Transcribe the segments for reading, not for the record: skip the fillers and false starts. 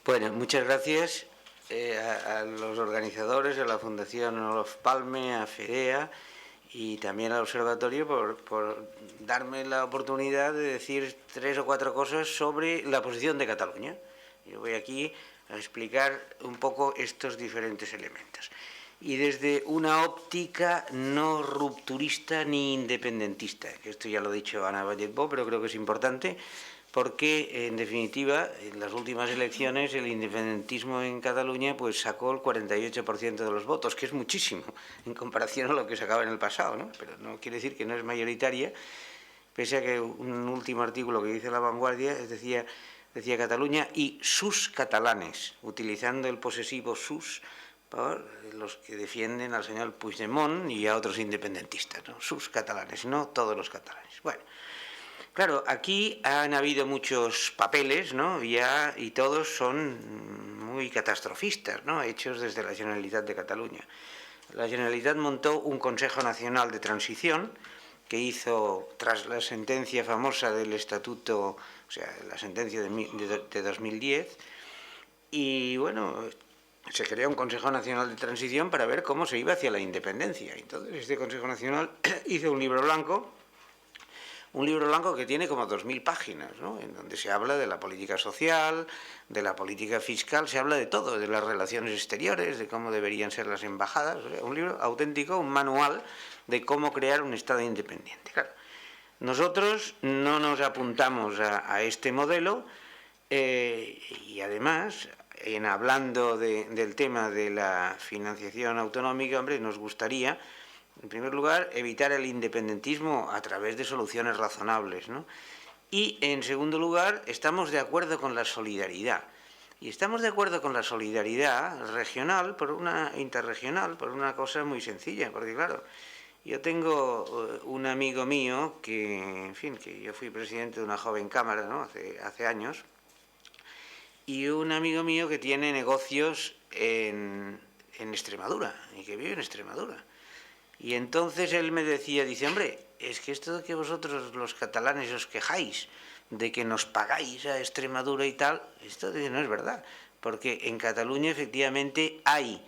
Bueno, muchas gracias a los organizadores, a la Fundación Olof Palme, a FEDEA y también al Observatorio por darme la oportunidad de decir 3 o 4 cosas sobre la posición de Cataluña. Yo voy aquí a explicar un poco estos diferentes elementos. Y desde una óptica no rupturista ni independentista, que esto ya lo ha dicho Ana Valletbó, pero creo que es importante, porque en definitiva en las últimas elecciones el independentismo en Cataluña pues sacó el 48% de los votos, que es muchísimo en comparación a lo que sacaba en el pasado, ¿no? Pero no quiere decir que no es mayoritaria, pese a que un último artículo que dice La Vanguardia decía Cataluña y sus catalanes, utilizando el posesivo sus por los que defienden al señor Puigdemont y a otros independentistas, ¿no? Sus catalanes, no todos los catalanes. Bueno, claro, aquí han habido muchos papeles, ¿no? Y todos son muy catastrofistas, ¿no? Hechos desde la Generalitat de Cataluña. La Generalitat montó un Consejo Nacional de Transición que hizo, tras la sentencia famosa del Estatuto, o sea, la sentencia de 2010, y bueno, se creó un Consejo Nacional de Transición para ver cómo se iba hacia la independencia. Entonces, este Consejo Nacional hizo un libro blanco que tiene como 2000 páginas, ¿no? En donde se habla de la política social, de la política fiscal, se habla de todo, de las relaciones exteriores, de cómo deberían ser las embajadas, o sea, un libro auténtico, un manual de cómo crear un Estado independiente. Claro, nosotros no nos apuntamos a este modelo y además, en hablando del tema de la financiación autonómica, hombre, nos gustaría, en primer lugar, evitar el independentismo a través de soluciones razonables, ¿no? Y, en segundo lugar, estamos de acuerdo con la solidaridad. Y estamos de acuerdo con la solidaridad regional, interregional, por una cosa muy sencilla, porque claro, yo tengo un amigo mío que, en fin, que yo fui presidente de una joven cámara, ¿no? hace años, y un amigo mío que tiene negocios en Extremadura, y que vive en Extremadura. Y entonces él me decía, dice, hombre, es que esto de que vosotros los catalanes os quejáis de que nos pagáis a Extremadura y tal, esto no es verdad, porque en Cataluña efectivamente hay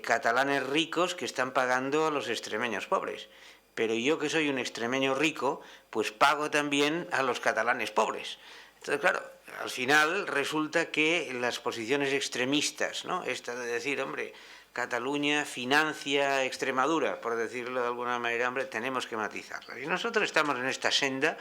catalanes ricos que están pagando a los extremeños pobres, pero yo que soy un extremeño rico, pues pago también a los catalanes pobres. Entonces, claro, al final resulta que las posiciones extremistas, ¿no? Esta de decir, hombre, Cataluña financia Extremadura, por decirlo de alguna manera, hombre, tenemos que matizarlas. Y nosotros estamos en esta senda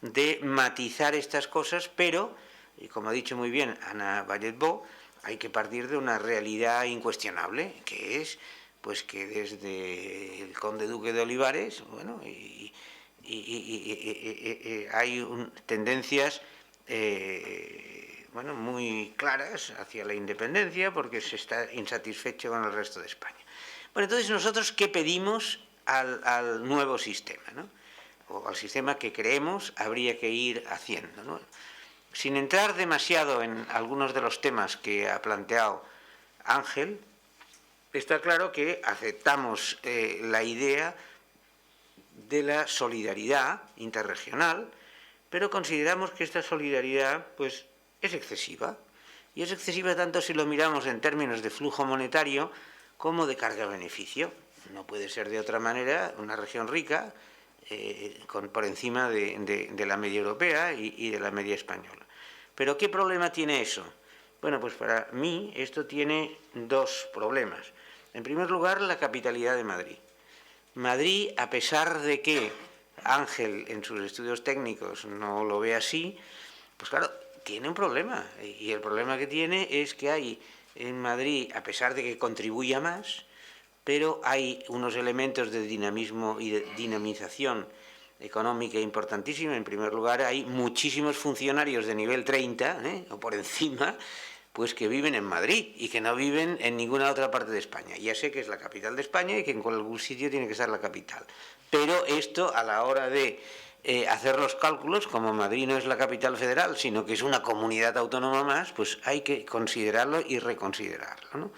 de matizar estas cosas, pero, y como ha dicho muy bien Ana Valletbó, hay que partir de una realidad incuestionable, que es pues que desde el conde duque de Olivares, bueno, hay tendencias bueno, muy claras hacia la independencia porque se está insatisfecho con el resto de España. Bueno, entonces nosotros ¿qué pedimos al nuevo sistema, ¿no? O al sistema que creemos habría que ir haciendo, ¿no? Sin entrar demasiado en algunos de los temas que ha planteado Ángel, está claro que aceptamos la idea de la solidaridad interregional, pero consideramos que esta solidaridad pues, es excesiva. Y es excesiva tanto si lo miramos en términos de flujo monetario como de carga-beneficio. No puede ser de otra manera una región rica por encima de la media europea y de la media española. Pero ¿qué problema tiene eso? Bueno, pues para mí esto tiene dos problemas. En primer lugar, la capitalidad de Madrid. Madrid, a pesar de que Ángel en sus estudios técnicos no lo ve así, pues claro, tiene un problema. Y el problema que tiene es que hay en Madrid, a pesar de que contribuya más, pero hay unos elementos de dinamismo y de dinamización económica importantísima. En primer lugar, hay muchísimos funcionarios de nivel 30, o por encima, pues que viven en Madrid y que no viven en ninguna otra parte de España. Ya sé que es la capital de España y que en algún sitio tiene que ser la capital. Pero esto, a la hora de hacer los cálculos, como Madrid no es la capital federal, sino que es una comunidad autónoma más, pues hay que considerarlo y reconsiderarlo, ¿no?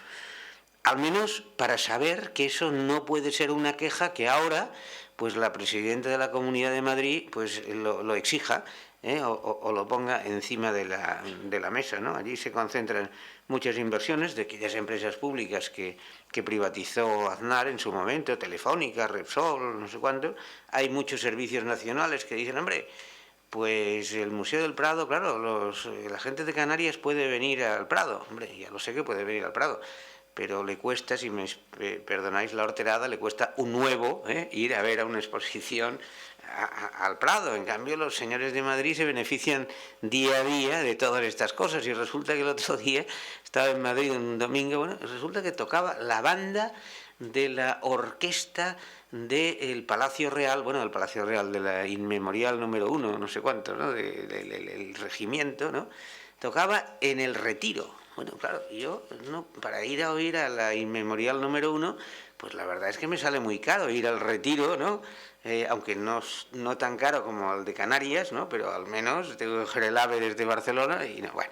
Al menos para saber que eso no puede ser una queja que ahora pues la presidenta de la Comunidad de Madrid pues lo exija o lo ponga encima de la mesa, ¿no? Allí se concentran muchas inversiones de aquellas empresas públicas que privatizó Aznar en su momento, Telefónica, Repsol, no sé cuánto. Hay muchos servicios nacionales que dicen, hombre, pues el Museo del Prado, claro, la gente de Canarias puede venir al Prado, hombre, ya lo sé que puede venir al Prado, pero le cuesta, si me perdonáis la horterada, le cuesta un huevo ir a ver a una exposición al Prado. En cambio, los señores de Madrid se benefician día a día de todas estas cosas. Y resulta que el otro día estaba en Madrid un domingo, bueno, resulta que tocaba la banda de la orquesta del Palacio Real, bueno, del Palacio Real, de la Inmemorial número 1, no sé cuánto, ¿no? Del regimiento, ¿no? Tocaba en el Retiro. Bueno, claro, yo no, para ir a oír a la Inmemorial número 1, pues la verdad es que me sale muy caro ir al Retiro, ¿no? Aunque no tan caro como el de Canarias, ¿no? Pero al menos tengo que coger el AVE desde Barcelona y no, bueno.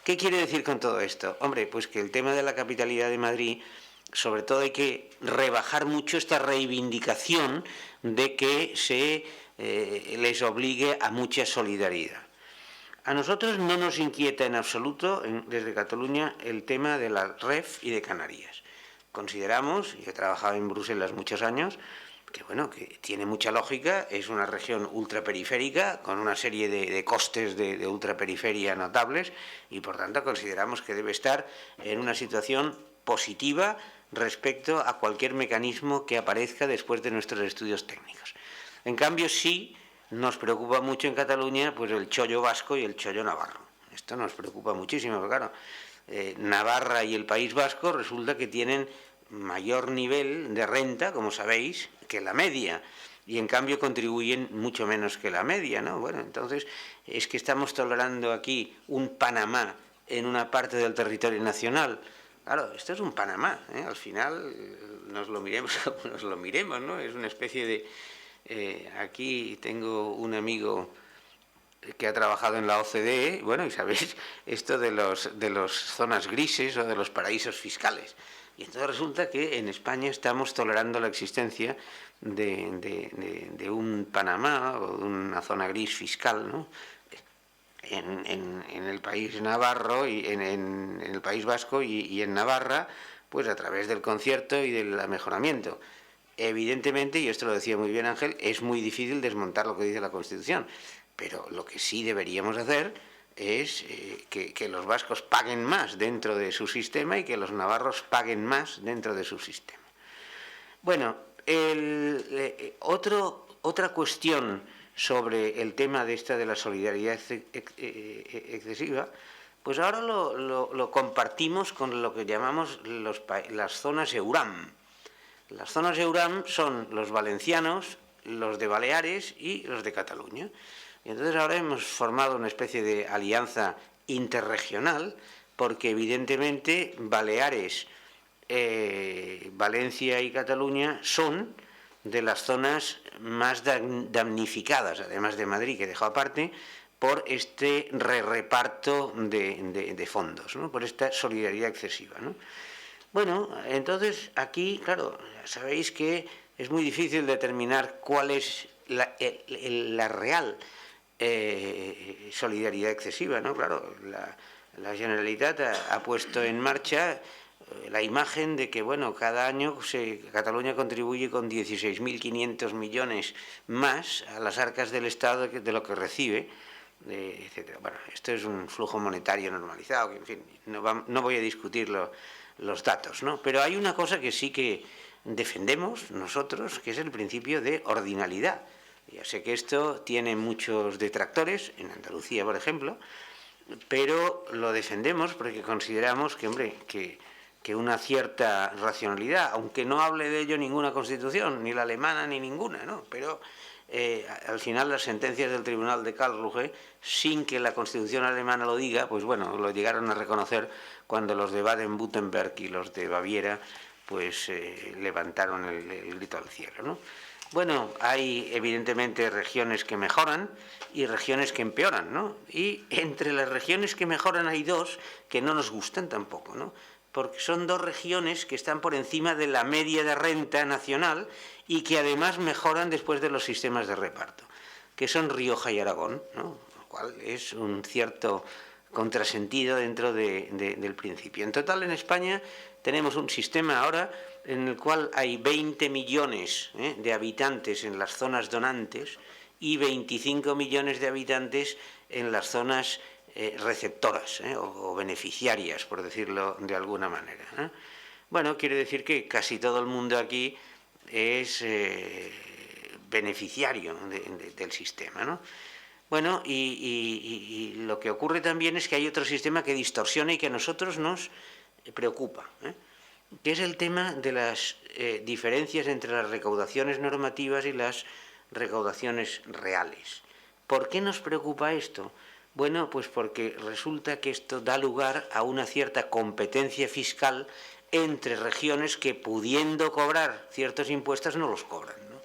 ¿Qué quiere decir con todo esto? Hombre, pues que el tema de la capitalidad de Madrid, sobre todo hay que rebajar mucho esta reivindicación de que se les obligue a mucha solidaridad. A nosotros no nos inquieta en absoluto, desde Cataluña, el tema de la REF y de Canarias. Consideramos, y he trabajado en Bruselas muchos años, que bueno, que tiene mucha lógica, es una región ultraperiférica con una serie de costes de ultraperiferia notables y por tanto consideramos que debe estar en una situación positiva respecto a cualquier mecanismo que aparezca después de nuestros estudios técnicos. En cambio, sí nos preocupa mucho en Cataluña pues el chollo vasco y el chollo navarro. Esto nos preocupa muchísimo, porque claro, Navarra y el País Vasco resulta que tienen mayor nivel de renta, como sabéis, que la media, y en cambio contribuyen mucho menos que la media, ¿no? Bueno, entonces es que estamos tolerando aquí un Panamá en una parte del territorio nacional. Claro, esto es un Panamá, ¿eh? Al final nos lo miremos como nos lo miremos, ¿no? Es una especie de... aquí tengo un amigo que ha trabajado en la OCDE, bueno, y sabéis esto de los zonas grises o de los paraísos fiscales. Y entonces resulta que en España estamos tolerando la existencia de un Panamá o de una zona gris fiscal, ¿no? En el país navarro y en el País Vasco y en Navarra, pues a través del concierto y del mejoramiento. Evidentemente, y esto lo decía muy bien Ángel, es muy difícil desmontar lo que dice la Constitución, pero lo que sí deberíamos hacer es que los vascos paguen más dentro de su sistema y que los navarros paguen más dentro de su sistema. Bueno, otra cuestión sobre el tema de la solidaridad excesiva, pues ahora lo compartimos con lo que llamamos las zonas EURAM. Las zonas EURAM son los valencianos, los de Baleares y los de Cataluña. Y entonces ahora hemos formado una especie de alianza interregional porque evidentemente Baleares, Valencia y Cataluña son de las zonas más damnificadas, además de Madrid, que dejó aparte, por este reparto de fondos, ¿no? Por esta solidaridad excesiva, ¿no? Bueno, entonces aquí, claro, sabéis que es muy difícil determinar cuál es la real solidaridad excesiva, ¿no? Claro, la Generalitat ha puesto en marcha la imagen de que, bueno, cada año Cataluña contribuye con 16.500 millones más a las arcas del Estado de lo que recibe, etc. Bueno, esto es un flujo monetario normalizado, que, en fin, no voy a discutir los datos, ¿no? Pero hay una cosa que sí que defendemos nosotros, que es el principio de ordinalidad. Ya sé que esto tiene muchos detractores, en Andalucía, por ejemplo, pero lo defendemos porque consideramos que, hombre, que una cierta racionalidad, aunque no hable de ello ninguna constitución, ni la alemana ni ninguna, ¿no? Pero al final las sentencias del Tribunal de Karlsruhe, sin que la Constitución alemana lo diga, pues bueno, lo llegaron a reconocer cuando los de Baden-Württemberg y los de Baviera pues levantaron el grito al cielo, ¿no? Bueno, hay evidentemente regiones que mejoran y regiones que empeoran, ¿no? Y entre las regiones que mejoran hay dos que no nos gustan tampoco, ¿no? Porque son dos regiones que están por encima de la media de renta nacional y que además mejoran después de los sistemas de reparto, que son Rioja y Aragón, ¿no? cual es un cierto contrasentido dentro del principio. En total, en España tenemos un sistema ahora en el cual hay 20 millones de habitantes en las zonas donantes y 25 millones de habitantes en las zonas receptoras o beneficiarias, por decirlo de alguna manera. Bueno, quiere decir que casi todo el mundo aquí es beneficiario del sistema, ¿no? Bueno, y lo que ocurre también es que hay otro sistema que distorsiona y que a nosotros nos preocupa, que es el tema de las diferencias entre las recaudaciones normativas y las recaudaciones reales. ¿Por qué nos preocupa esto? Bueno, pues porque resulta que esto da lugar a una cierta competencia fiscal entre regiones que, pudiendo cobrar ciertos impuestos, no los cobran, ¿no?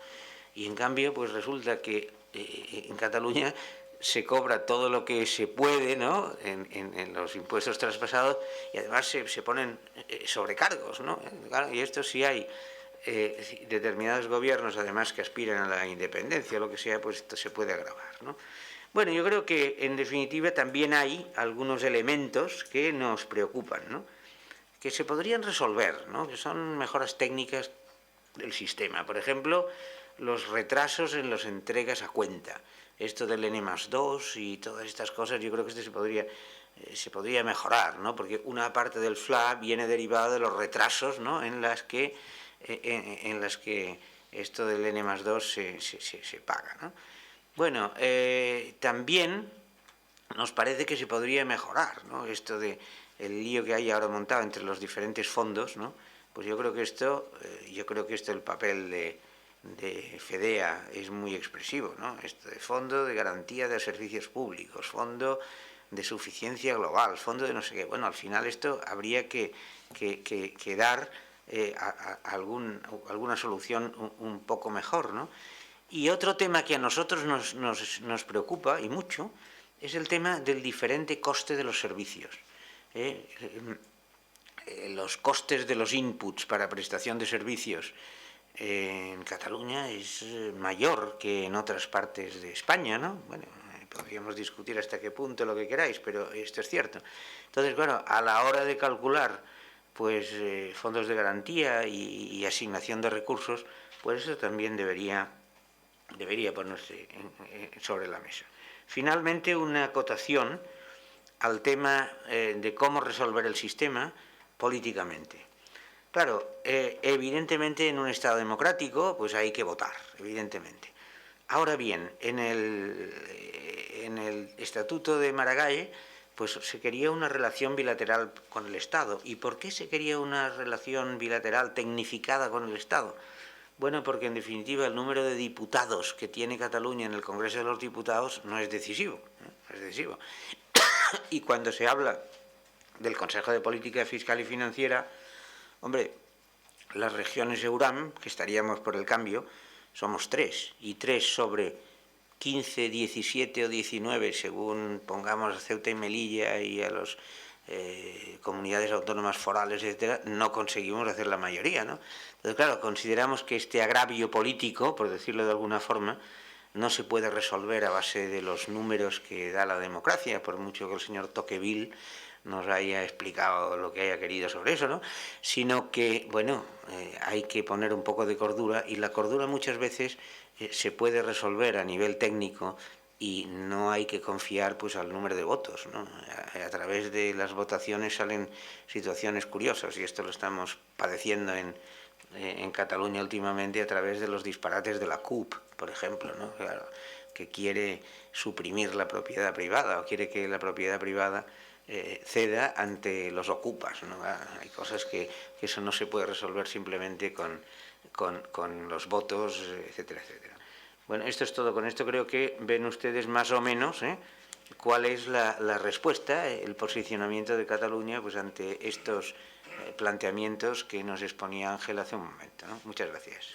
Y en cambio, pues resulta que en Cataluña se cobra todo lo que se puede, ¿no?, en los impuestos traspasados, y además se ponen sobrecargos, ¿no? Claro, y esto sí hay determinados gobiernos, además, que aspiran a la independencia o lo que sea, pues esto se puede agravar, ¿no? Bueno, yo creo que en definitiva también hay algunos elementos que nos preocupan, ¿no?, que se podrían resolver, ¿no?, que son mejoras técnicas del sistema. Por ejemplo, los retrasos en las entregas a cuenta. Esto del N+2 y todas estas cosas, yo creo que esto se podría mejorar, ¿no?, porque una parte del FLA viene derivada de los retrasos, ¿no?, en las que esto del N+2 se paga, ¿no? Bueno, también nos parece que se podría mejorar, ¿no?, esto de el lío que hay ahora montado entre los diferentes fondos, ¿no? Pues yo creo que esto el papel de FEDEA es muy expresivo, ¿no? Esto de Fondo de Garantía de Servicios Públicos, Fondo de Suficiencia Global, Fondo de no sé qué. Bueno, al final esto habría que dar alguna solución un poco mejor, ¿no? Y otro tema que a nosotros nos preocupa, y mucho, es el tema del diferente coste de los servicios. Los costes de los inputs para prestación de servicios en Cataluña es mayor que en otras partes de España, ¿no? Bueno, podríamos discutir hasta qué punto lo que queráis, pero esto es cierto. Entonces, bueno, a la hora de calcular pues fondos de garantía y asignación de recursos, pues eso también debería ponerse sobre la mesa. Finalmente, una acotación al tema de cómo resolver el sistema políticamente. Claro, evidentemente en un Estado democrático pues hay que votar, evidentemente. Ahora bien, en el Estatuto de Maragall pues se quería una relación bilateral con el Estado. ¿Y por qué se quería una relación bilateral tecnificada con el Estado? Bueno, porque en definitiva el número de diputados que tiene Cataluña en el Congreso de los Diputados no es decisivo, no es decisivo. Y cuando se habla del Consejo de Política Fiscal y Financiera, hombre, las regiones EURAM, que estaríamos por el cambio, somos 3, y 3 sobre 15, 17 o 19, según pongamos a Ceuta y Melilla y a las comunidades autónomas forales, etcétera, no conseguimos hacer la mayoría, ¿no? Entonces, claro, consideramos que este agravio político, por decirlo de alguna forma, no se puede resolver a base de los números que da la democracia, por mucho que el señor Tocqueville nos haya explicado lo que haya querido sobre eso, ¿no? Sino que, bueno, hay que poner un poco de cordura, y la cordura muchas veces se puede resolver a nivel técnico y no hay que confiar pues al número de votos, ¿no? A través de las votaciones salen situaciones curiosas, y esto lo estamos padeciendo en Cataluña últimamente a través de los disparates de la CUP, por ejemplo, ¿no? Claro, que quiere suprimir la propiedad privada o quiere que la propiedad privada ceda ante los ocupas, ¿no? Hay cosas que eso no se puede resolver simplemente con los votos, etcétera, etcétera. Bueno, esto es todo. Con esto creo que ven ustedes más o menos cuál es la respuesta, el posicionamiento de Cataluña pues ante estos planteamientos que nos exponía Ángel hace un momento, ¿no? Muchas gracias.